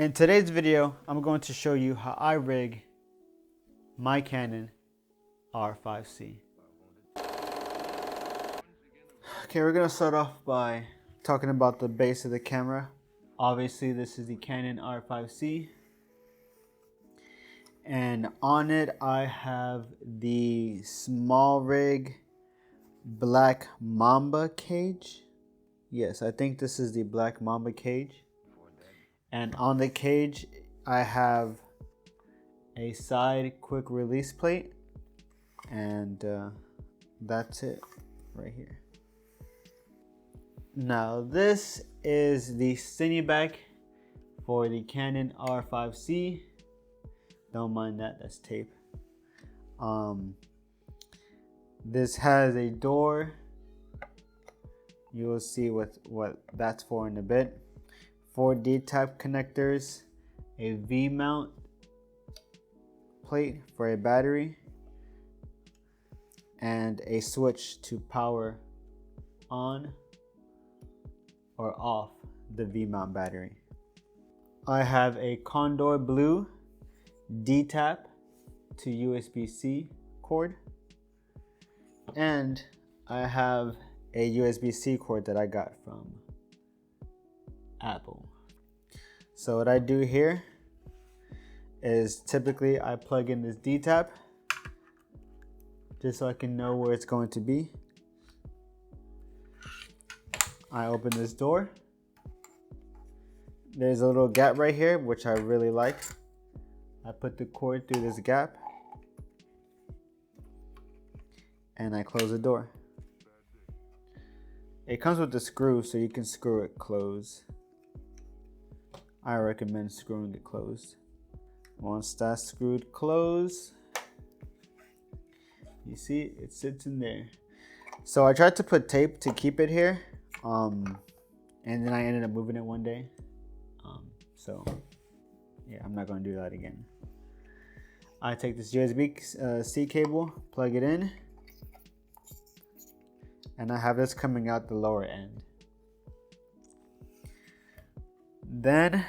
In today's video, I'm going to show you how I rig my Canon R5C. Okay, we're going to start off by talking about the base of the camera. Obviously, this is the Canon R5C. And on it, I have the SmallRig black Mamba cage. Yes, I think this is the black Mamba cage. And on the cage, I have a side quick release plate, and that's it right here. Now this is the CineBack for the Canon R5C. Don't mind that, that's tape. This has a door. You will see what that's for in a bit. 4 D-type connectors, a V-mount plate for a battery, and a switch to power on or off the V-mount battery. I have a Kondor blue D-tap to USB-C cord, and I have a USB-C cord that I got from Apple. So what I do here is typically I plug in this D-tap just so I can know where it's going to be. I open this door. There's a little gap right here, which I really like. I put the cord through this gap and I close the door. It comes with a screw, so you can screw it closed. I recommend screwing it closed. Once that's screwed closed, you see it sits in there. So I tried to put tape to keep it here, and then I ended up moving it one day. So yeah, I'm not going to do that again. I take this USB-C cable, plug it in, and I have this coming out the lower end. Then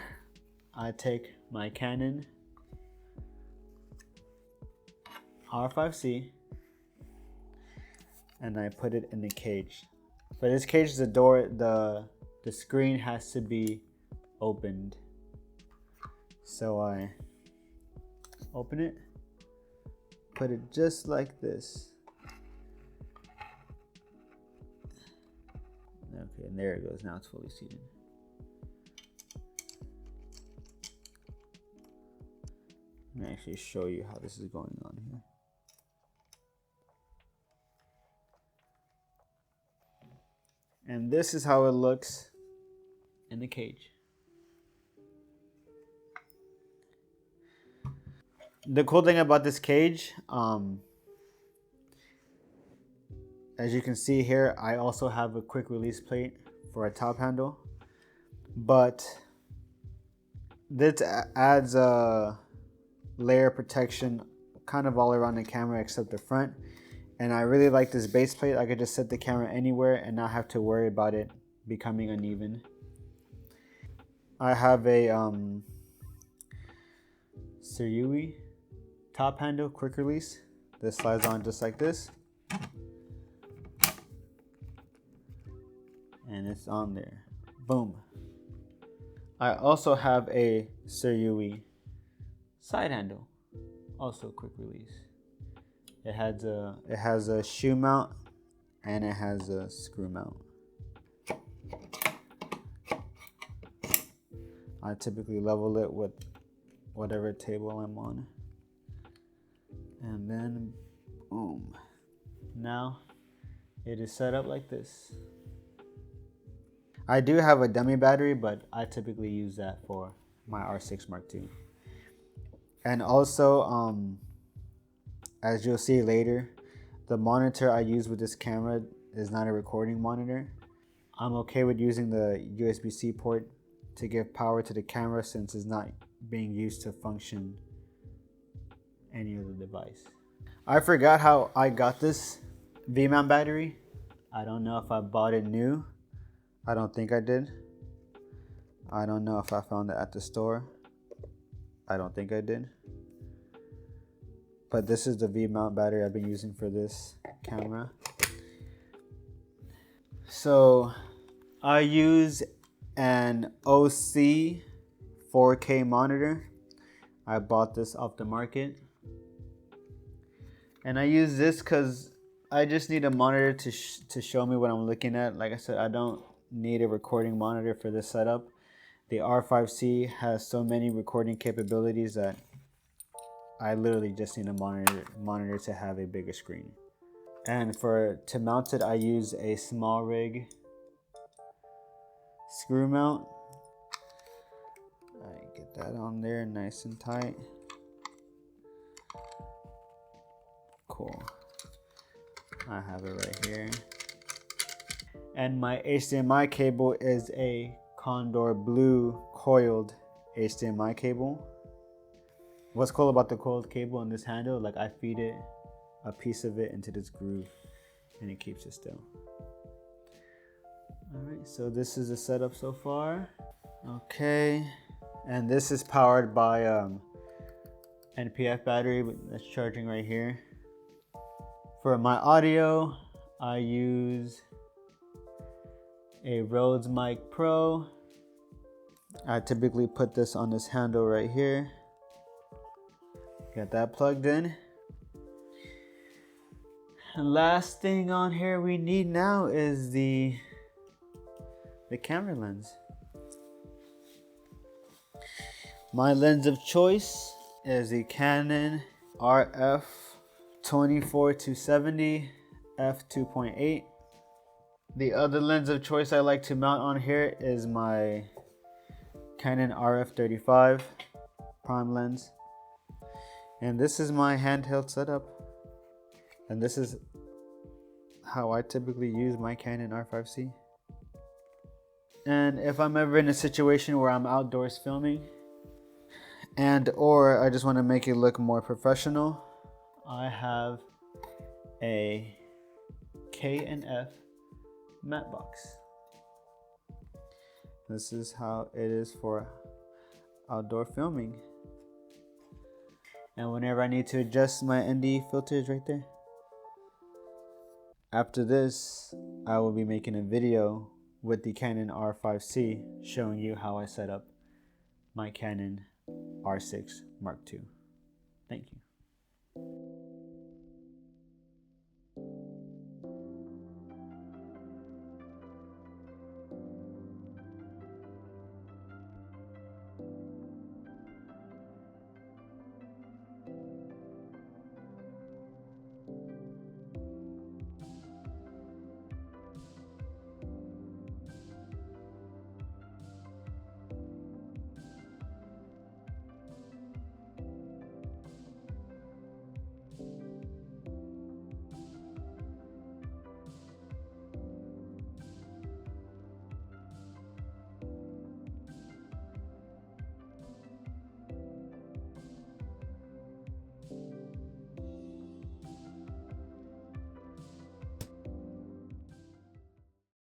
I take my Canon R5C and I put it in the cage. For this cage, the door, the screen has to be opened. So I open it, put it just like this. Okay, and there it goes. Now it's fully seated. Let me actually show you how this is going on here. And this is how it looks in the cage. The cool thing about this cage, as you can see here, I also have a quick release plate for a top handle, but this adds a layer protection kind of all around the camera except the front. And I really like this base plate. I could just set the camera anywhere and not have to worry about it becoming uneven. I have a Sirui top handle quick release. This slides on just like this. And it's on there. Boom. I also have a Sirui side handle, also quick release. It has a shoe mount and it has a screw mount. I typically level it with whatever table I'm on. And then boom. Now it is set up like this. I do have a dummy battery, but I typically use that for my R6 Mark II. And also, as you'll see later, the monitor I use with this camera is not a recording monitor. I'm okay with using the USB-C port to give power to the camera since it's not being used to function any other device. I forgot how I got this V-mount battery. I don't know if I bought it new. I don't think I did. I don't know if I found it at the store. I don't think I did. But this is the V-mount battery I've been using for this camera. So I use an OSEE 4K monitor. I bought this off the market. And I use this because I just need a monitor to show me what I'm looking at. Like I said, I don't need a recording monitor for this setup. The R5C has so many recording capabilities that I literally just need a monitor to have a bigger screen. And to mount it, I use a SmallRig screw mount. I get that on there nice and tight. Cool. I have it right here. And my HDMI cable is a Kondor blue coiled HDMI cable. What's cool about the coiled cable on this handle, like I feed it a piece of it into this groove and it keeps it still. Alright, so this is the setup so far. Okay, and this is powered by NPF battery that's charging right here. For my audio, I use a Rode Mic Pro. I typically put this on this handle right here. Got that plugged in. And last thing on here we need now is the camera lens. My lens of choice is the Canon RF 24-70 f2.8. The other lens of choice I like to mount on here is my Canon RF35 prime lens. And this is my handheld setup. And this is how I typically use my Canon R5C. And if I'm ever in a situation where I'm outdoors filming or I just want to make it look more professional, I have a K&F Matte Box. This is how it is for outdoor filming. And whenever I need to adjust my ND filters right there. After this, I will be making a video with the Canon R5C showing you how I set up my Canon R6 Mark II. Thank you.